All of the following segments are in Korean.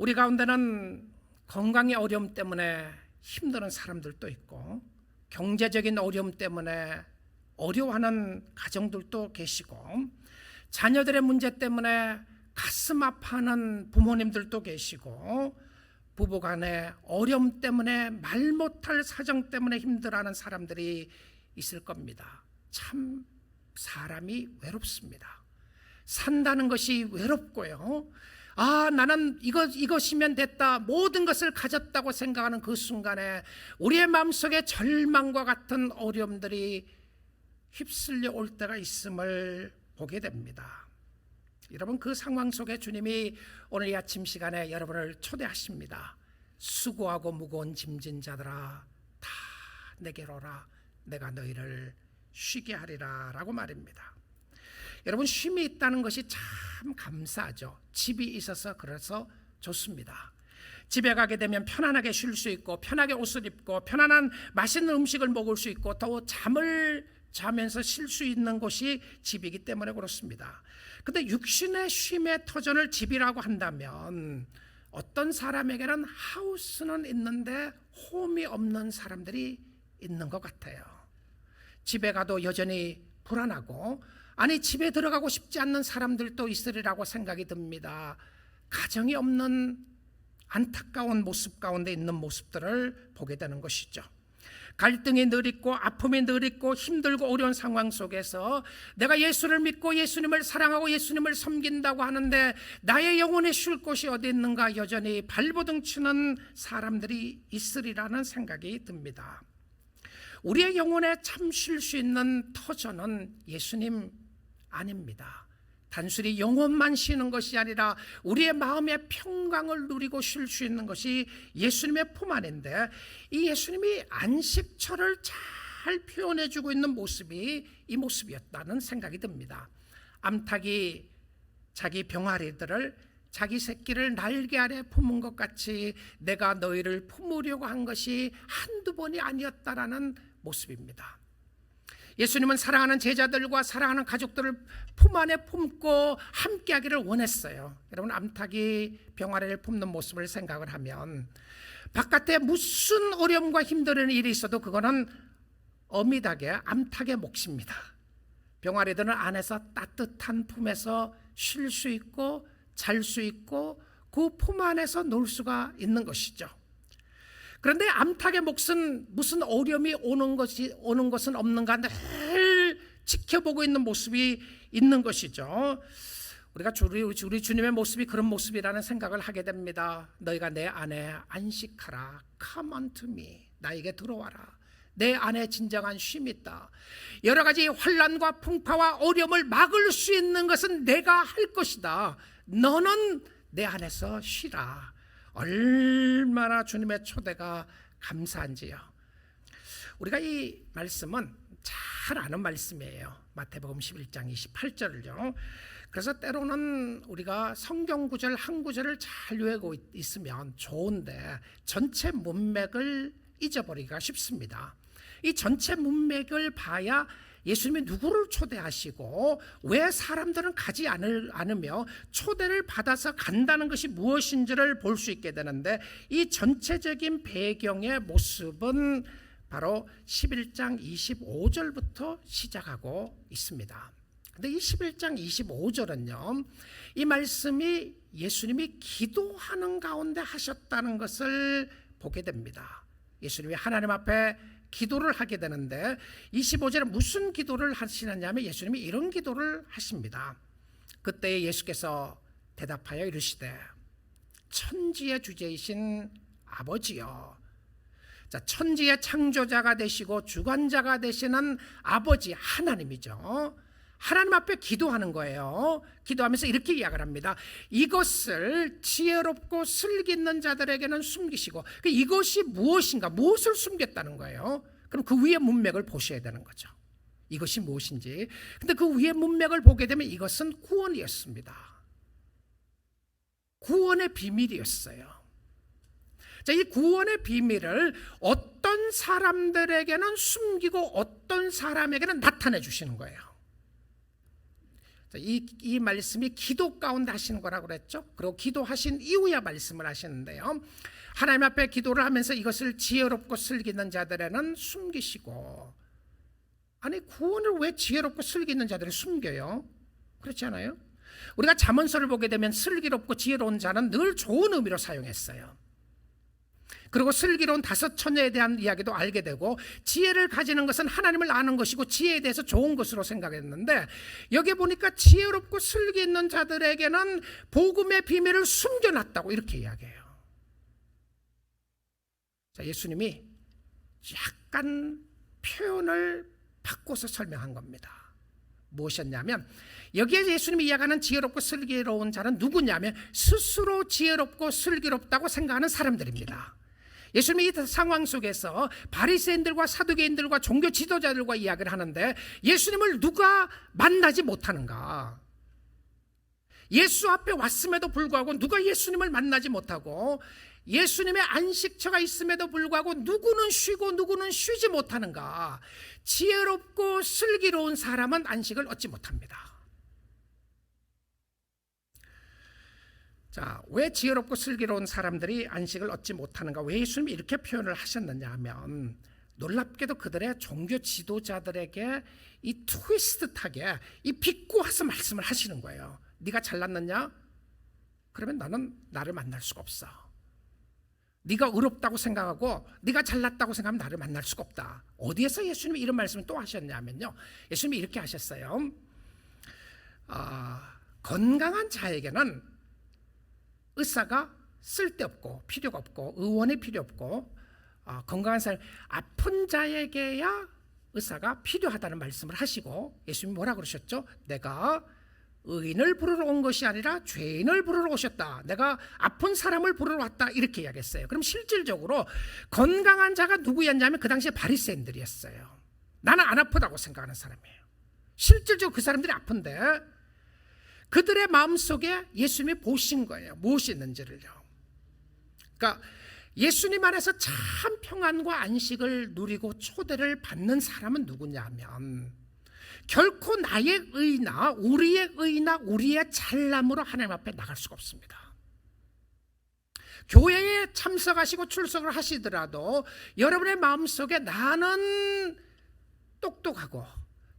우리 가운데는 건강의 어려움 때문에 힘드는 사람들도 있고, 경제적인 어려움 때문에 어려워하는 가정들도 계시고, 자녀들의 문제 때문에 가슴 아파하는 부모님들도 계시고, 부부간의 어려움 때문에 말 못할 사정 때문에 힘들어하는 사람들이 있을 겁니다. 참 사람이 외롭습니다. 산다는 것이 외롭고요. 나는 이것이면 됐다, 모든 것을 가졌다고 생각하는 그 순간에 우리의 마음속에 절망과 같은 어려움들이 휩쓸려 올 때가 있음을 보게 됩니다. 여러분, 그 상황 속에 주님이 오늘 이 아침 시간에 여러분을 초대하십니다. 수고하고 무거운 짐진 자들아, 다 내게로 오라, 내가 너희를 쉬게 하리라 라고 말입니다. 여러분, 쉼이 있다는 것이 참 감사하죠. 집이 있어서 그래서 좋습니다. 집에 가게 되면 편안하게 쉴 수 있고, 편하게 옷을 입고, 편안한 맛있는 음식을 먹을 수 있고, 또 잠을 자면서 쉴 수 있는 곳이 집이기 때문에 그렇습니다. 근데 육신의 쉼의 터전을 집이라고 한다면 어떤 사람에게는 하우스는 있는데 홈이 없는 사람들이 있는 것 같아요. 집에 가도 여전히 불안하고, 집에 들어가고 싶지 않는 사람들도 있으리라고 생각이 듭니다. 가정이 없는 안타까운 모습 가운데 있는 모습들을 보게 되는 것이죠. 갈등이 늘 있고, 아픔이 늘 있고, 힘들고 어려운 상황 속에서 내가 예수를 믿고 예수님을 사랑하고 예수님을 섬긴다고 하는데 나의 영혼에 쉴 곳이 어디 있는가 여전히 발버둥 치는 사람들이 있으리라는 생각이 듭니다. 우리의 영혼에 참 쉴 수 있는 터전은 예수님 아닙니다. 단순히 영혼만 쉬는 것이 아니라 우리의 마음의 평강을 누리고 쉴 수 있는 것이 예수님의 품 안인데, 이 예수님이 안식처를 잘 표현해주고 있는 모습이 이 모습이었다는 생각이 듭니다. 암탉이 자기 병아리들을 자기 새끼를 날개 아래 품은 것 같이 내가 너희를 품으려고 한 것이 한두 번이 아니었다라는 모습입니다. 예수님은 사랑하는 제자들과 사랑하는 가족들을 품 안에 품고 함께하기를 원했어요. 여러분, 암탉이 병아리를 품는 모습을 생각을 하면 바깥에 무슨 어려움과 힘든 일이 있어도 그거는 어미닭의 암탉의 몫입니다. 병아리들은 안에서 따뜻한 품에서 쉴 수 있고 잘 수 있고 그 품 안에서 놀 수가 있는 것이죠. 그런데 암탉의 몫은 무슨 어려움이 오는 것은 없는가 늘 지켜보고 있는 모습이 있는 것이죠. 우리가 우리 주님의 모습이 그런 모습이라는 생각을 하게 됩니다. 너희가 내 안에 안식하라. Come unto me. 나에게 들어와라. 내 안에 진정한 쉼이 있다. 여러 가지 환난과 풍파와 어려움을 막을 수 있는 것은 내가 할 것이다. 너는 내 안에서 쉬라. 얼마나 주님의 초대가 감사한지요. 우리가 이 말씀은 잘 아는 말씀이에요. 마태복음 11장 28절을요. 그래서 때로는 우리가 성경 구절 한 구절을 잘 외우고 있으면 좋은데 전체 문맥을 잊어버리기가 쉽습니다. 이 전체 문맥을 봐야 예수님이 누구를 초대하시고 왜 사람들은 가지 않으며 초대를 받아서 간다는 것이 무엇인지를 볼 수 있게 되는데, 이 전체적인 배경의 모습은 바로 11장 25절부터 시작하고 있습니다. 근데 이 11장 25절은요, 이 말씀이 예수님이 기도하는 가운데 하셨다는 것을 보게 됩니다. 예수님이 하나님 앞에 기도를 하게 되는데 25절에 무슨 기도를 하시느냐 하면 예수님이 이런 기도를 하십니다. 그때 예수께서 대답하여 이르시되 천지의 주제이신 아버지여. 자, 천지의 창조자가 되시고 주관자가 되시는 아버지 하나님이죠. 하나님 앞에 기도하는 거예요. 기도하면서 이렇게 이야기를 합니다. 이것을 지혜롭고 슬기있는 자들에게는 숨기시고, 이것이 무엇인가, 무엇을 숨겼다는 거예요. 그럼 그 위에 문맥을 보셔야 되는 거죠. 이것이 무엇인지. 근데 그 위에 문맥을 보게 되면 이것은 구원이었습니다. 구원의 비밀이었어요. 자, 이 구원의 비밀을 어떤 사람들에게는 숨기고 어떤 사람에게는 나타내 주시는 거예요. 이 말씀이 기도 가운데 하시는 거라고 그랬죠. 그리고 기도하신 이후에 말씀을 하시는데요. 하나님 앞에 기도를 하면서 이것을 지혜롭고 슬기는 자들에는 숨기시고. 아니, 구원을 왜 지혜롭고 슬기는 자들이 숨겨요? 그렇지 않아요? 우리가 잠언서를 보게 되면 슬기롭고 지혜로운 자는 늘 좋은 의미로 사용했어요. 그리고 슬기로운 다섯 처녀에 대한 이야기도 알게 되고, 지혜를 가지는 것은 하나님을 아는 것이고 지혜에 대해서 좋은 것으로 생각했는데, 여기 보니까 지혜롭고 슬기 있는 자들에게는 복음의 비밀을 숨겨놨다고 이렇게 이야기해요. 자, 예수님이 약간 표현을 바꿔서 설명한 겁니다. 무엇이었냐면, 여기에 예수님이 이야기하는 지혜롭고 슬기로운 자는 누구냐면 스스로 지혜롭고 슬기롭다고 생각하는 사람들입니다. 예수님이 이 상황 속에서 바리새인들과 사두개인들과 종교 지도자들과 이야기를 하는데, 예수님을 누가 만나지 못하는가? 예수 앞에 왔음에도 불구하고 누가 예수님을 만나지 못하고, 예수님의 안식처가 있음에도 불구하고 누구는 쉬고 누구는 쉬지 못하는가? 지혜롭고 슬기로운 사람은 안식을 얻지 못합니다. 자, 왜 지혜롭고 슬기로운 사람들이 안식을 얻지 못하는가? 왜 예수님이 이렇게 표현을 하셨느냐 하면, 놀랍게도 그들의 종교 지도자들에게 이 트위스트하게 이 비꼬아서 말씀을 하시는 거예요. 네가 잘났느냐? 그러면 나는 나를 만날 수가 없어. 네가 의롭다고 생각하고 네가 잘났다고 생각하면 나를 만날 수가 없다. 어디에서 예수님이 이런 말씀을 또 하셨냐면요, 예수님이 이렇게 하셨어요. 건강한 자에게는 의사가 쓸데없고 필요가 없고 의원이 필요 없고, 건강한 사람, 아픈 자에게야 의사가 필요하다는 말씀을 하시고, 예수님이 뭐라 그러셨죠? 내가 의인을 부르러 온 것이 아니라 죄인을 부르러 오셨다. 내가 아픈 사람을 부르러 왔다. 이렇게 이야기했어요. 그럼 실질적으로 건강한 자가 누구였냐면 그 당시에 바리새인들이었어요. 나는 안 아프다고 생각하는 사람이에요. 실질적으로 그 사람들이 아픈데, 그들의 마음속에 예수님이 보신 거예요. 무엇이 있는지를요. 그러니까 예수님 안에서 참 평안과 안식을 누리고 초대를 받는 사람은 누구냐면, 결코 나의 의나 우리의 의나 우리의 잘남으로 하나님 앞에 나갈 수가 없습니다. 교회에 참석하시고 출석을 하시더라도 여러분의 마음속에 나는 똑똑하고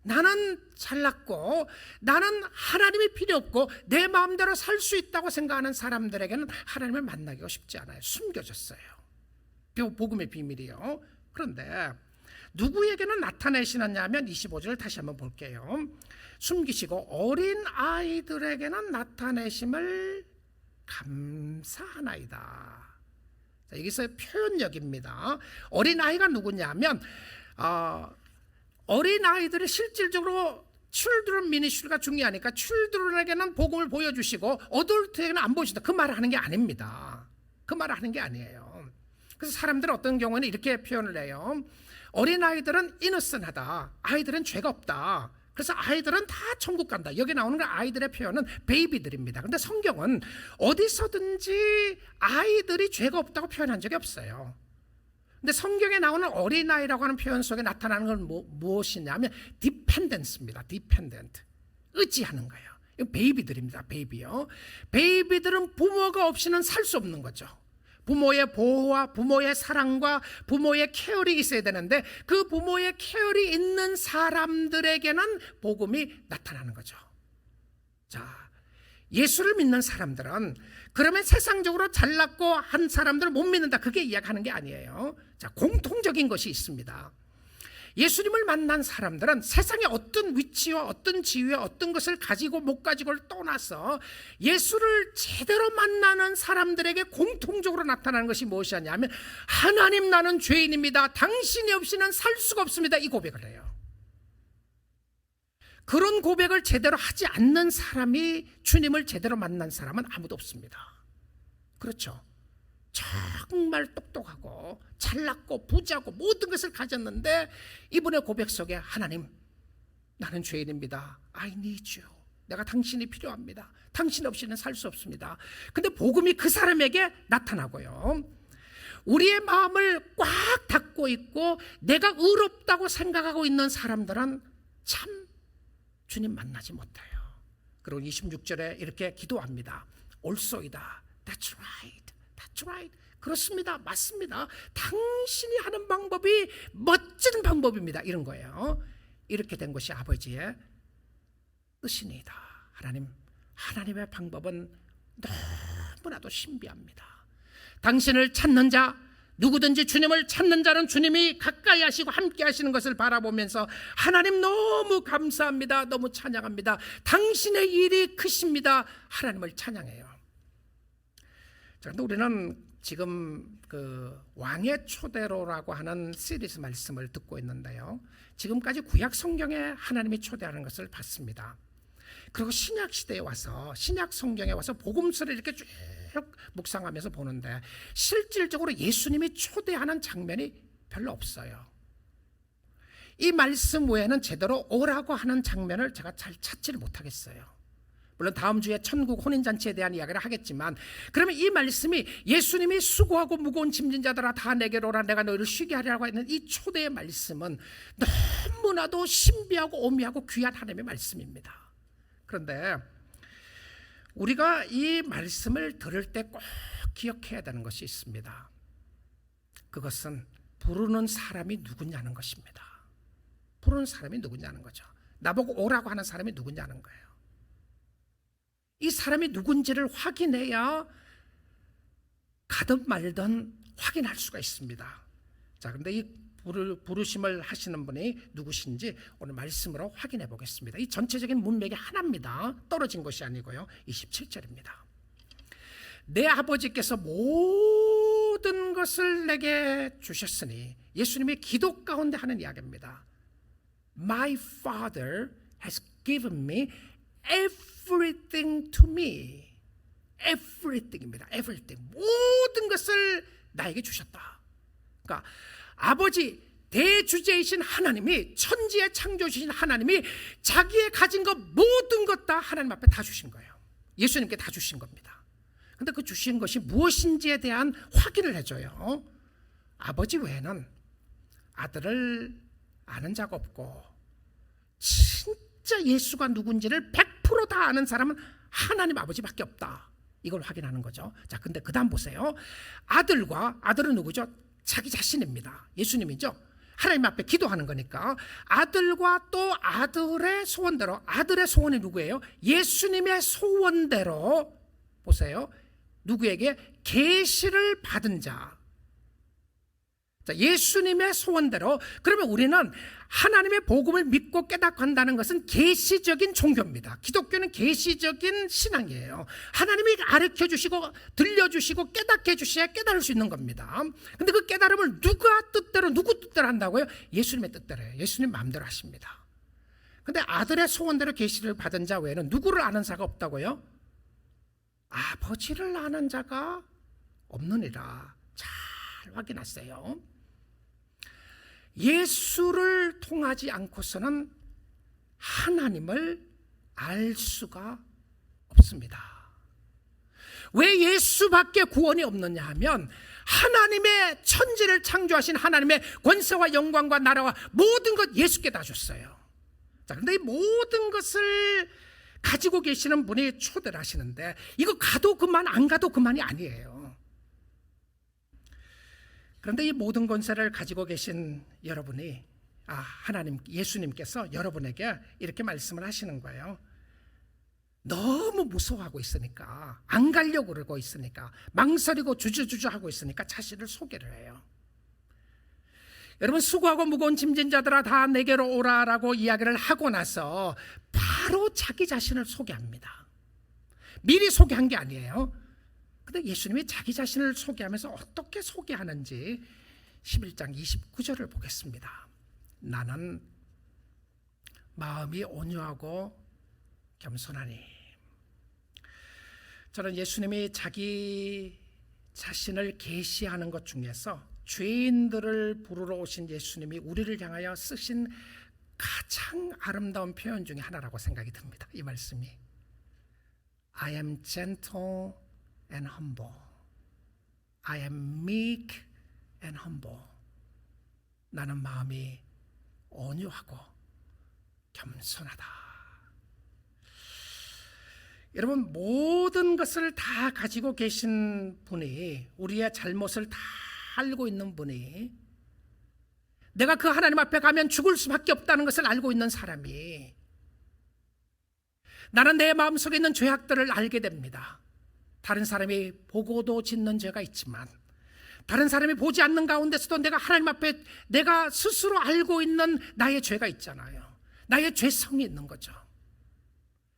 나는 잘났고 나는 하나님이 필요 없고 내 마음대로 살 수 있다고 생각하는 사람들에게는 하나님을 만나기가 쉽지 않아요. 숨겨졌어요. 복음의 비밀이요. 그런데 누구에게는 나타내시느냐 하면 25절 다시 한번 볼게요. 숨기시고 어린 아이들에게는 나타내심을 감사하나이다. 자, 여기서 표현력입니다. 어린 아이가 누구냐면 어린 아이들이 실질적으로 칠드런 미니스트리가 중요하니까 칠드런에게는 복음을 보여주시고 어덜트에게는 안 보여준다. 그 말을 하는 게 아닙니다. 그 말을 하는 게 아니에요. 그래서 사람들은 어떤 경우에는 이렇게 표현을 해요. 어린 아이들은 이너선하다. 아이들은 죄가 없다. 그래서 아이들은 다 천국 간다. 여기 나오는 그 아이들의 표현은 베이비들입니다. 그런데 성경은 어디서든지 아이들이 죄가 없다고 표현한 적이 없어요. 근데 성경에 나오는 어린아이라고 하는 표현 속에 나타나는 건 무엇이냐면 디펜던스입니다. 디펜던트. 의지하는 거예요. 이건 베이비들입니다. 베이비요. 베이비들은 부모가 없이는 살 수 없는 거죠. 부모의 보호와 부모의 사랑과 부모의 케어리 있어야 되는데 그 부모의 케어리 있는 사람들에게는 복음이 나타나는 거죠. 자, 예수를 믿는 사람들은 그러면 세상적으로 잘났고 한 사람들을 못 믿는다. 그게 이야기하는 게 아니에요. 자, 공통적인 것이 있습니다. 예수님을 만난 사람들은 세상의 어떤 위치와 어떤 지위와 어떤 것을 가지고 못 가지고를 떠나서 예수를 제대로 만나는 사람들에게 공통적으로 나타나는 것이 무엇이냐면 하나님 나는 죄인입니다. 당신이 없이는 살 수가 없습니다. 이 고백을 해요. 그런 고백을 제대로 하지 않는 사람이 주님을 제대로 만난 사람은 아무도 없습니다. 그렇죠? 정말 똑똑하고 잘났고 부자고 모든 것을 가졌는데 이분의 고백 속에 하나님 나는 죄인입니다. I need you. 내가 당신이 필요합니다. 당신 없이는 살 수 없습니다. 근데 복음이 그 사람에게 나타나고요. 우리의 마음을 꽉 닫고 있고 내가 의롭다고 생각하고 있는 사람들은 참 주님 만나지 못해요. 그리고 26절에 이렇게 기도합니다. 옳소이다. That's right. That's right. 그렇습니다. 맞습니다. 당신이 하는 방법이 멋진 방법입니다. 이런 거예요. 이렇게 된 것이 아버지의 뜻이니이다. 하나님의 방법은 너무나도 신비합니다. 당신을 찾는 자, 누구든지 주님을 찾는 자는 주님이 가까이 하시고 함께 하시는 것을 바라보면서 하나님 너무 감사합니다. 너무 찬양합니다. 당신의 일이 크십니다. 하나님을 찬양해요. 그런데 우리는 지금 그 왕의 초대로라고 하는 시리즈 말씀을 듣고 있는데요. 지금까지 구약 성경에 하나님이 초대하는 것을 봤습니다. 그리고 신약 시대에 와서 신약 성경에 와서 복음서를 이렇게 쭉 묵상하면서 보는데 실질적으로 예수님이 초대하는 장면이 별로 없어요. 이 말씀 외에는 제대로 오라고 하는 장면을 제가 잘 찾지를 못하겠어요. 물론 다음 주에 천국 혼인잔치에 대한 이야기를 하겠지만, 그러면 이 말씀이 예수님이 수고하고 무거운 짐진 자들아 다 내게로 오라 내가 너희를 쉬게 하리라고 했는 이 초대의 말씀은 너무나도 신비하고 오묘하고 귀한 하나님의 말씀입니다. 그런데 우리가 이 말씀을 들을 때 꼭 기억해야 되는 것이 있습니다. 그것은 부르는 사람이 누구냐는 것입니다. 부르는 사람이 누구냐는 거죠. 나보고 오라고 하는 사람이 누구냐는 거예요. 이 사람이 누군지를 확인해야 가든 말든 확인할 수가 있습니다. 자, 그런데 이 부르심을 하시는 분이 누구신지 오늘 말씀으로 확인해 보겠습니다. 이 전체적인 문맥이 하나입니다. 떨어진 것이 아니고요. 27절입니다. 내 아버지께서 모든 것을 내게 주셨으니, 예수님이 기도 가운데 하는 이야기입니다. My Father has given me everything to me. everything입니다. everything. 모든 것을 나에게 주셨다. 그러니까 아버지 대주제이신 하나님이, 천지의 창조주신 하나님이 자기의 가진 것 모든 것 다 하나님 앞에 다 주신 거예요. 예수님께 다 주신 겁니다. 그런데 그 주신 것이 무엇인지에 대한 확인을 해줘요. 아버지 외에는 아들을 아는 자가 없고 진짜 예수가 누군지를 100% 다 아는 사람은 하나님 아버지밖에 없다. 이걸 확인하는 거죠. 자, 근데 그 다음 보세요. 아들은 누구죠? 자기 자신입니다. 예수님이죠. 하나님 앞에 기도하는 거니까 아들과 또 아들의 소원대로, 아들의 소원이 누구예요? 예수님의 소원대로 보세요. 누구에게? 계시를 받은 자. 자, 예수님의 소원대로. 그러면 우리는 하나님의 복음을 믿고 깨닫고 한다는 것은 계시적인 종교입니다. 기독교는 계시적인 신앙이에요. 하나님이 가르쳐 주시고 들려주시고 깨닫게 해주셔야 깨달을 수 있는 겁니다. 근데 그 깨달음을 누구 뜻대로 한다고요? 예수님의 뜻대로 해요. 예수님 마음대로 하십니다. 근데 아들의 소원대로 계시를 받은 자 외에는 누구를 아는 자가 없다고요? 아버지를 아는 자가 없느니라. 잘 확인하세요. 예수를 통하지 않고서는 하나님을 알 수가 없습니다. 왜 예수밖에 구원이 없느냐 하면 하나님의 천지를 창조하신 하나님의 권세와 영광과 나라와 모든 것 예수께 다 줬어요. 자, 그런데 이 모든 것을 가지고 계시는 분이 초대를 하시는데 이거 가도 그만 안 가도 그만이 아니에요. 그런데 이 모든 권세를 가지고 계신 여러분이, 하나님, 예수님께서 여러분에게 이렇게 말씀을 하시는 거예요. 너무 무서워하고 있으니까, 안 가려고 그러고 있으니까, 망설이고 주저주저하고 있으니까 자신을 소개를 해요. 여러분, 수고하고 무거운 짐진 자들아 다 내게로 오라라고 이야기를 하고 나서 바로 자기 자신을 소개합니다. 미리 소개한 게 아니에요. 근데 예수님이 자기 자신을 소개하면서 어떻게 소개하는지 11장 29절을 보겠습니다. 나는 마음이 온유하고 겸손하니. 저는 예수님이 자기 자신을 계시하는 것 중에서 죄인들을 부르러 오신 예수님이 우리를 향하여 쓰신 가장 아름다운 표현 중에 하나라고 생각이 듭니다. 이 말씀이 I am gentle and humble. I am meek and humble. 나는 마음이 온유하고 겸손하다. 여러분, 모든 것을 다 가지고 계신 분이, 우리의 잘못을 다 알고 있는 분이, 내가 그 하나님 앞에 가면 죽을 수밖에 없다는 것을 알고 있는 사람이, 나는 내 마음속에 있는 죄악들을 알게 됩니다. 다른 사람이 보고도 짓는 죄가 있지만, 다른 사람이 보지 않는 가운데서도 내가 하나님 앞에 내가 스스로 알고 있는 나의 죄가 있잖아요. 나의 죄성이 있는 거죠.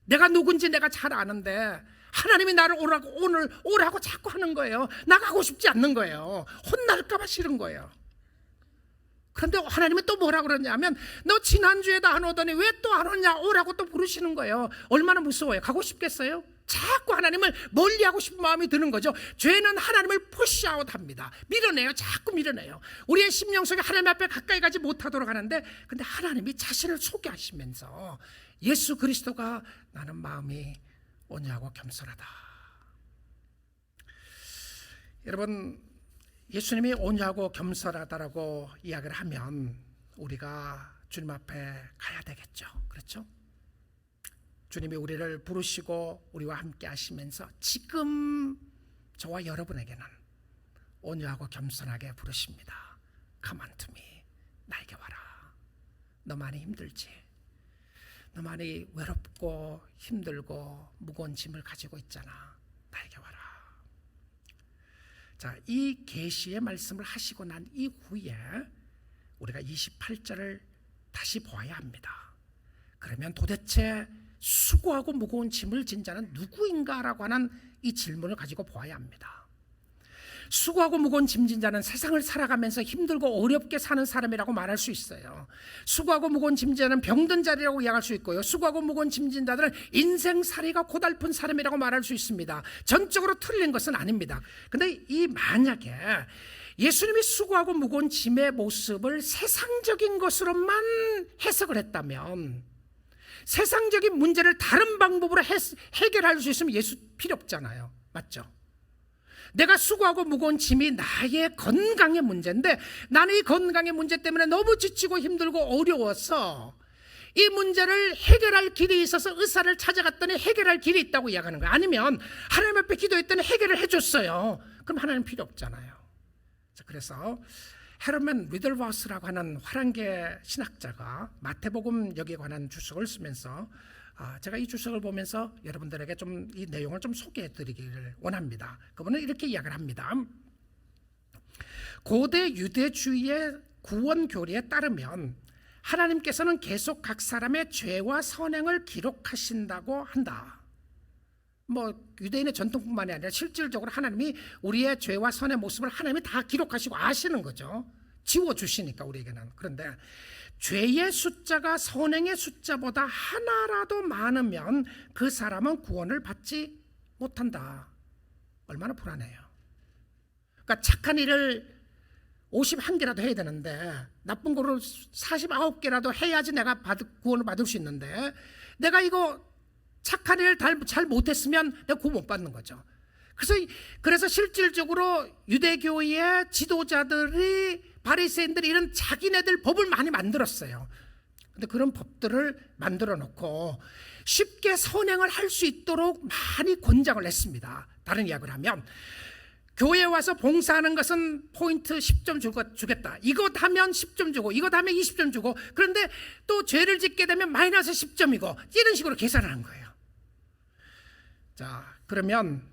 내가 누군지 내가 잘 아는데 하나님이 나를 오늘 오라고 자꾸 하는 거예요. 나가고 싶지 않는 거예요. 혼날까 봐 싫은 거예요. 그런데 하나님은 또 뭐라 그러냐면, 너 지난주에도 안 오더니 왜 또 안 오냐, 오라고 또 부르시는 거예요. 얼마나 무서워요. 가고 싶겠어요? 자꾸 하나님을 멀리하고 싶은 마음이 드는 거죠. 죄는 하나님을 푸시아웃합니다. 밀어내요. 자꾸 밀어내요. 우리의 심령 속에 하나님 앞에 가까이 가지 못하도록 하는데, 근데 하나님이 자신을 소개하시면서 예수 그리스도가 나는 마음이 온유하고 겸손하다. 여러분, 예수님이 온유하고 겸손하다라고 이야기를 하면 우리가 주님 앞에 가야 되겠죠. 그렇죠? 주님이 우리를 부르시고 우리와 함께 하시면서 지금 저와 여러분에게는 온유하고 겸손하게 부르십니다. Come unto me. 나에게 와라. 너 많이 힘들지? 너 많이 외롭고 힘들고 무거운 짐을 가지고 있잖아. 나에게 와라. 자, 이 계시의 말씀을 하시고 난 이후에 우리가 28절을 다시 보아야 합니다. 그러면 도대체 수고하고 무거운 짐을 진 자는 누구인가라고 하는 이 질문을 가지고 보아야 합니다. 수고하고 무거운 짐진 자는 세상을 살아가면서 힘들고 어렵게 사는 사람이라고 말할 수 있어요. 수고하고 무거운 짐진 자는 병든 자리라고 이야기할 수 있고요. 수고하고 무거운 짐진 자들은 인생살이가 고달픈 사람이라고 말할 수 있습니다. 전적으로 틀린 것은 아닙니다. 그런데 이 만약에 예수님이 수고하고 무거운 짐의 모습을 세상적인 것으로만 해석을 했다면, 세상적인 문제를 다른 방법으로 해결할 수 있으면 예수 필요 없잖아요. 맞죠? 내가 수고하고 무거운 짐이 나의 건강의 문제인데, 나는 이 건강의 문제 때문에 너무 지치고 힘들고 어려워서 이 문제를 해결할 길이 있어서 의사를 찾아갔더니 해결할 길이 있다고 이야기하는 거예요. 아니면 하나님 앞에 기도했더니 해결을 해줬어요. 그럼 하나님 필요 없잖아요. 그래서 헤르만 리들바우스라고 하는 화랑계 신학자가 마태복음 여기에 관한 주석을 쓰면서, 제가 이 주석을 보면서 여러분들에게 좀 이 내용을 좀 소개해 드리기를 원합니다. 그분은 이렇게 이야기를 합니다. 고대 유대주의의 구원 교리에 따르면 하나님께서는 계속 각 사람의 죄와 선행을 기록하신다고 한다. 유대인의 전통뿐만이 아니라 실질적으로 하나님이 우리의 죄와 선의 모습을 하나님이 다 기록하시고 아시는 거죠. 지워주시니까 우리에게는. 그런데 죄의 숫자가 선행의 숫자보다 하나라도 많으면 그 사람은 구원을 받지 못한다. 얼마나 불안해요. 그러니까 착한 일을 51개라도 해야 되는데 나쁜 거를 49개라도 해야지 내가 구원을 받을 수 있는데, 내가 이거 착한 일을 잘 못했으면 내가 구원 못 받는 거죠. 그래서 실질적으로 유대교의 지도자들이, 바리새인들이 이런 자기네들 법을 많이 만들었어요. 근데 그런 법들을 만들어 놓고 쉽게 선행을 할 수 있도록 많이 권장을 했습니다. 다른 이야기를 하면, 교회에 와서 봉사하는 것은 포인트 10점 주겠다. 이것 하면 10점 주고, 이것 하면 20점 주고, 그런데 또 죄를 짓게 되면 마이너스 10점이고, 이런 식으로 계산을 한 거예요. 자, 그러면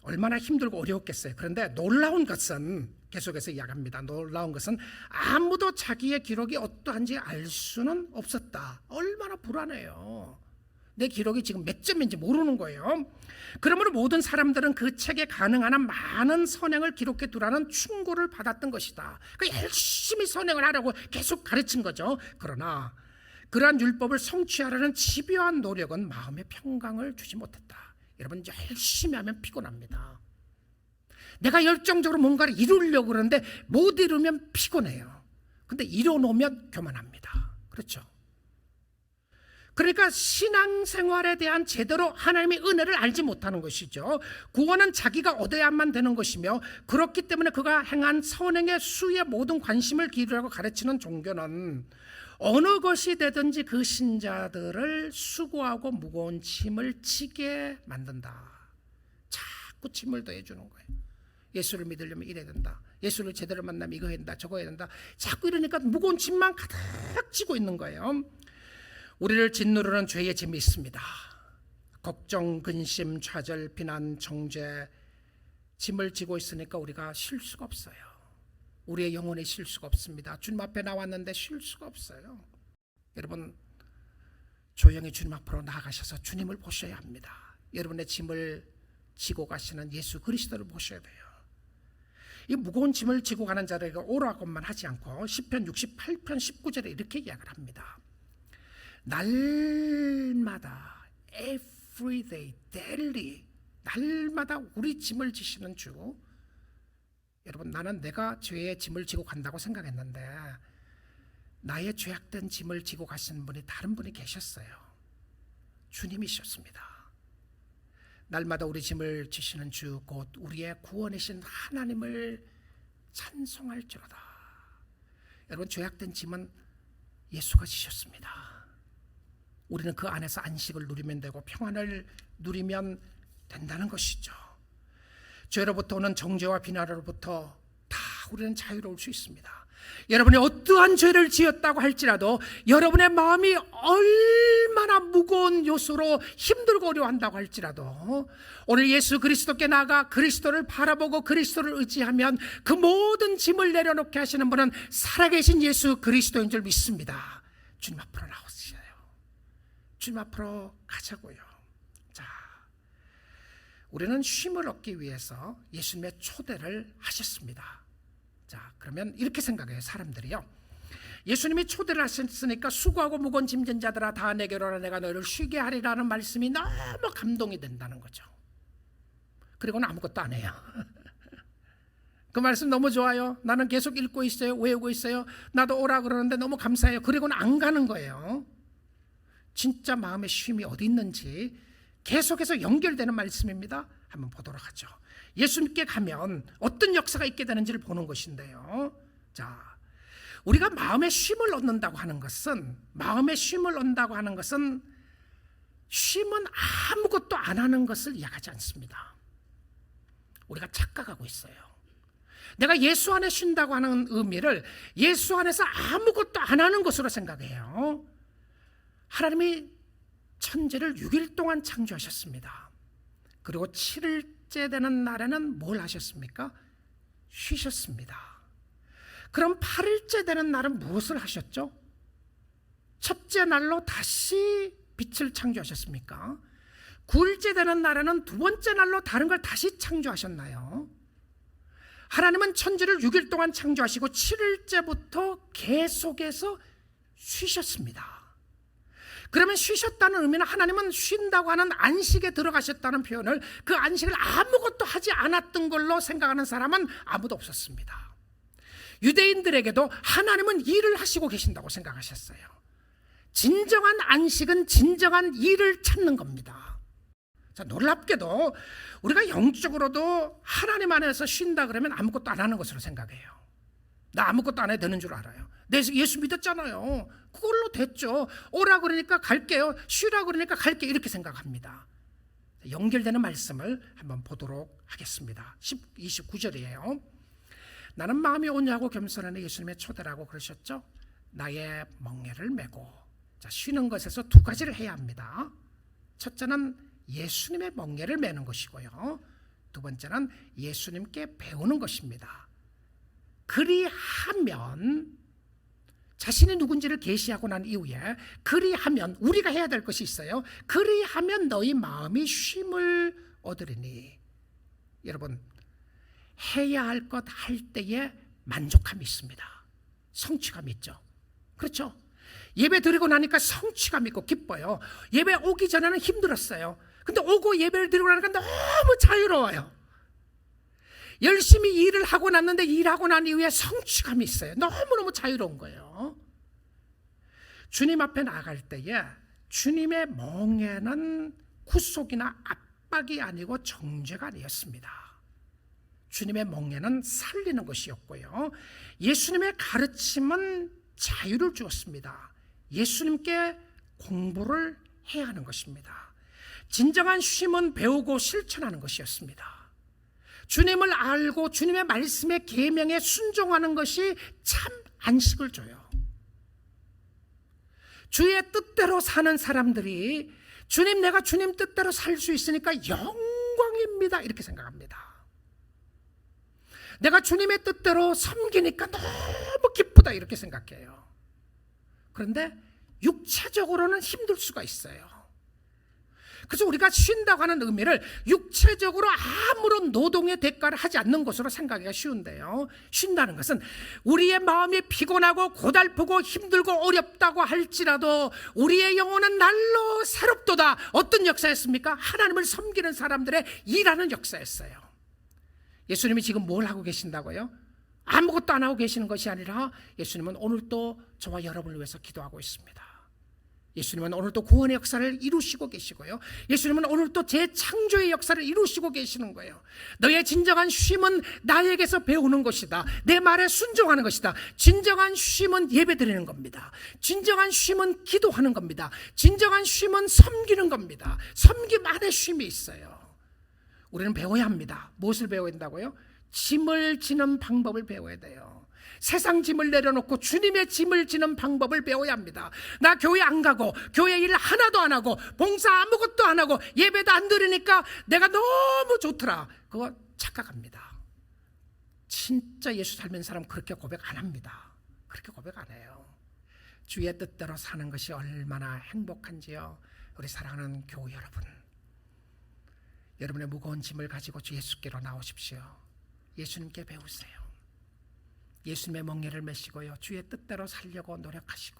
얼마나 힘들고 어려웠겠어요. 그런데 놀라운 것은, 계속해서 이야기합니다. 놀라운 것은 아무도 자기의 기록이 어떠한지 알 수는 없었다. 얼마나 불안해요. 내 기록이 지금 몇 점인지 모르는 거예요. 그러므로 모든 사람들은 그 책에 가능한 한 많은 선행을 기록해 두라는 충고를 받았던 것이다. 그러니까 열심히 선행을 하라고 계속 가르친 거죠. 그러나 그러한 율법을 성취하려는 집요한 노력은 마음의 평강을 주지 못했다. 여러분, 열심히 하면 피곤합니다. 내가 열정적으로 뭔가를 이루려고 그러는데 못 이루면 피곤해요. 근데 이뤄놓으면 교만합니다. 그렇죠? 그러니까 신앙생활에 대한 제대로 하나님의 은혜를 알지 못하는 것이죠. 구원은 자기가 얻어야만 되는 것이며, 그렇기 때문에 그가 행한 선행의 수에 모든 관심을 기울이라고 가르치는 종교는 어느 것이 되든지 그 신자들을 수고하고 무거운 짐을 지게 만든다. 자꾸 짐을 더해주는 거예요. 예수를 믿으려면 이래야 된다. 예수를 제대로 만나면 이거 해야 된다. 저거 해야 된다. 자꾸 이러니까 무거운 짐만 가득 지고 있는 거예요. 우리를 짓누르는 죄의 짐이 있습니다. 걱정, 근심, 좌절, 비난, 정죄, 짐을 지고 있으니까 우리가 쉴 수가 없어요. 우리의 영혼이 쉴 수가 없습니다. 주님 앞에 나왔는데 쉴 수가 없어요. 여러분, 조용히 주님 앞으로 나아가셔서 주님을 보셔야 합니다. 여러분의 짐을 지고 가시는 예수 그리스도를 보셔야 돼요. 이 무거운 짐을 지고 가는 자들에게 오라고만 하지 않고 시편 68편 19절에 이렇게 이야기를 합니다. 날마다 every day, daily, 날마다 우리 짐을 지시는 주. 여러분, 나는 내가 죄의 짐을 지고 간다고 생각했는데 나의 죄악된 짐을 지고 가시는 분이 다른 분이 계셨어요. 주님이셨습니다. 날마다 우리 짐을 지시는 주 곧 우리의 구원이신 하나님을 찬송할지로다. 여러분, 죄악된 짐은 예수가 지셨습니다. 우리는 그 안에서 안식을 누리면 되고 평안을 누리면 된다는 것이죠. 죄로부터 오는 정죄와 비난으로부터 다 우리는 자유로울 수 있습니다. 여러분이 어떠한 죄를 지었다고 할지라도 여러분의 마음이 얼마나 무거운 요소로 힘들고 어려워한다고 할지라도 오늘 예수 그리스도께 나아가 그리스도를 바라보고 그리스도를 의지하면 그 모든 짐을 내려놓게 하시는 분은 살아계신 예수 그리스도인 줄 믿습니다. 주님 앞으로 나오세요. 주님 앞으로 가자고요. 자, 우리는 쉼을 얻기 위해서 예수님의 초대를 하셨습니다. 자, 그러면 이렇게 생각해요. 사람들이요, 예수님이 초대를 하셨으니까 수고하고 무거운 짐진 자들아 다 내게로 오라 내가 너희를 쉬게 하리라는 말씀이 너무 감동이 된다는 거죠. 그리고는 아무것도 안 해요. 그 말씀 너무 좋아요. 나는 계속 읽고 있어요. 외우고 있어요. 나도 오라 그러는데 너무 감사해요. 그리고는 안 가는 거예요. 진짜 마음의 쉼이 어디 있는지 계속해서 연결되는 말씀입니다. 한번 보도록 하죠. 예수님께 가면 어떤 역사가 있게 되는지를 보는 것인데요. 자, 우리가 마음의 쉼을 얻는다고 하는 것은 쉼은 아무것도 안 하는 것을 이야기하지 않습니다. 우리가 착각하고 있어요. 내가 예수 안에 쉰다고 하는 의미를 예수 안에서 아무것도 안 하는 것으로 생각해요. 하나님이 천지를 6일 동안 창조하셨습니다. 그리고 7일째 되는 날에는 뭘 하셨습니까? 쉬셨습니다. 그럼 8일째 되는 날은 무엇을 하셨죠? 첫째 날로 다시 빛을 창조하셨습니까? 9일째 되는 날에는 두 번째 날로 다른 걸 다시 창조하셨나요? 하나님은 천지를 6일 동안 창조하시고 7일째부터 계속해서 쉬셨습니다. 그러면 쉬셨다는 의미는 하나님은 쉰다고 하는 안식에 들어가셨다는 표현을, 그 안식을 아무것도 하지 않았던 걸로 생각하는 사람은 아무도 없었습니다. 유대인들에게도 하나님은 일을 하시고 계신다고 생각하셨어요. 진정한 안식은 진정한 일을 찾는 겁니다. 자, 놀랍게도 우리가 영적으로도 하나님 안에서 쉰다 그러면 아무것도 안 하는 것으로 생각해요. 나 아무것도 안 해도 되는 줄 알아요. 내 예수 믿었잖아요. 그걸로 됐죠. 오라 그러니까 갈게요. 쉬라 그러니까 갈게요. 이렇게 생각합니다. 연결되는 말씀을 한번 보도록 하겠습니다. 29절이에요. 나는 마음이 온유하고 겸손하니 예수님의 초대라고 그러셨죠. 나의 멍에를 메고. 자, 쉬는 것에서 두 가지를 해야 합니다. 첫째는 예수님의 멍에를 메는 것이고요. 두 번째는 예수님께 배우는 것입니다. 그리하면, 자신이 누군지를 계시하고 난 이후에 그리하면 우리가 해야 될 것이 있어요. 그리하면 너희 마음이 쉼을 얻으리니. 여러분, 해야 할 것 할 때에 만족감이 있습니다. 성취감이 있죠. 그렇죠? 예배 드리고 나니까 성취감 있고 기뻐요. 예배 오기 전에는 힘들었어요. 근데 오고 예배를 드리고 나니까 너무 자유로워요. 열심히 일을 하고 났는데 일하고 난 이후에 성취감이 있어요. 너무너무 자유로운 거예요. 주님 앞에 나갈 때에 주님의 멍에는 구속이나 압박이 아니고 정죄가 아니었습니다. 주님의 멍에는 살리는 것이었고요. 예수님의 가르침은 자유를 주었습니다. 예수님께 공부를 해야 하는 것입니다. 진정한 쉼은 배우고 실천하는 것이었습니다. 주님을 알고 주님의 말씀의 계명에 순종하는 것이 참 안식을 줘요. 주의 뜻대로 사는 사람들이 주님, 내가 주님 뜻대로 살 수 있으니까 영광입니다, 이렇게 생각합니다. 내가 주님의 뜻대로 섬기니까 너무 기쁘다, 이렇게 생각해요. 그런데 육체적으로는 힘들 수가 있어요. 그래서 우리가 쉰다고 하는 의미를 육체적으로 아무런 노동의 대가를 하지 않는 것으로 생각하기가 쉬운데요, 쉰다는 것은 우리의 마음이 피곤하고 고달프고 힘들고 어렵다고 할지라도 우리의 영혼은 날로 새롭도다. 어떤 역사였습니까? 하나님을 섬기는 사람들의 일하는 역사였어요. 예수님이 지금 뭘 하고 계신다고요? 아무것도 안 하고 계시는 것이 아니라 예수님은 오늘도 저와 여러분을 위해서 기도하고 있습니다. 예수님은 오늘도 구원의 역사를 이루시고 계시고요, 예수님은 오늘도 재창조의 역사를 이루시고 계시는 거예요. 너의 진정한 쉼은 나에게서 배우는 것이다. 내 말에 순종하는 것이다. 진정한 쉼은 예배드리는 겁니다. 진정한 쉼은 기도하는 겁니다. 진정한 쉼은 섬기는 겁니다. 섬김 안에 쉼이 있어요. 우리는 배워야 합니다. 무엇을 배워야 한다고요? 짐을 지는 방법을 배워야 돼요. 세상 짐을 내려놓고 주님의 짐을 지는 방법을 배워야 합니다. 나 교회 안 가고 교회 일 하나도 안 하고 봉사 아무것도 안 하고 예배도 안 드리니까 내가 너무 좋더라. 그거 착각합니다. 진짜 예수 닮은 사람 그렇게 고백 안 합니다. 그렇게 고백 안 해요. 주의 뜻대로 사는 것이 얼마나 행복한지요. 우리 사랑하는 교우 여러분, 여러분의 무거운 짐을 가지고 주 예수께로 나오십시오. 예수님께 배우세요. 예수님의 멍에를 메시고요, 주의 뜻대로 살려고 노력하시고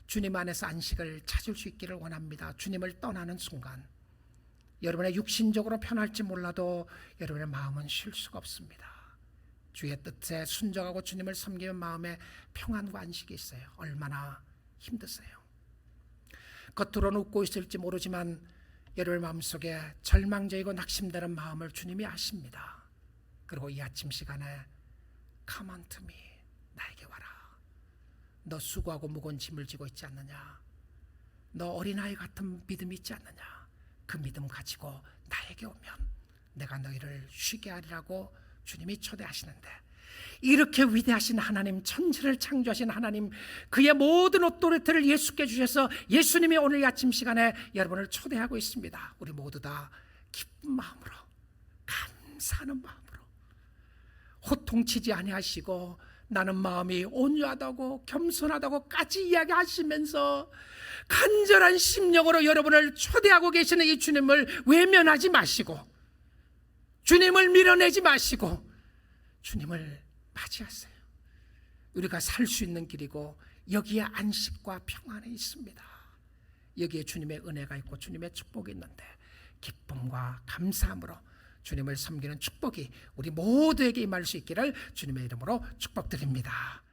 주님 안에서 안식을 찾을 수 있기를 원합니다. 주님을 떠나는 순간 여러분의 육신적으로 편할지 몰라도 여러분의 마음은 쉴 수가 없습니다. 주의 뜻에 순종하고 주님을 섬기는 마음에 평안과 안식이 있어요. 얼마나 힘드세요. 겉으로는 웃고 있을지 모르지만 여러분의 마음속에 절망적이고 낙심되는 마음을 주님이 아십니다. 그리고 이 아침 시간에 Come unto me, 나에게 와라. 너 수고하고 무거운 짐을 지고 있지 않느냐? 너 어린아이 같은 믿음이 있지 않느냐? 그 믿음 가지고 나에게 오면 내가 너희를 쉬게 하리라고 주님이 초대하시는데, 이렇게 위대하신 하나님, 천지를 창조하신 하나님, 그의 모든 오토리티를 예수께 주셔서 예수님이 오늘 이 아침 시간에 여러분을 초대하고 있습니다. 우리 모두 다 기쁜 마음으로, 감사하는 마음으로, 호통치지 아니하시고 나는 마음이 온유하다고 겸손하다고까지 이야기하시면서 간절한 심령으로 여러분을 초대하고 계시는 이 주님을 외면하지 마시고, 주님을 밀어내지 마시고 주님을 맞이하세요. 우리가 살 수 있는 길이고 여기에 안식과 평안이 있습니다. 여기에 주님의 은혜가 있고 주님의 축복이 있는데 기쁨과 감사함으로 주님을 섬기는 축복이 우리 모두에게 임할 수 있기를 주님의 이름으로 축복드립니다.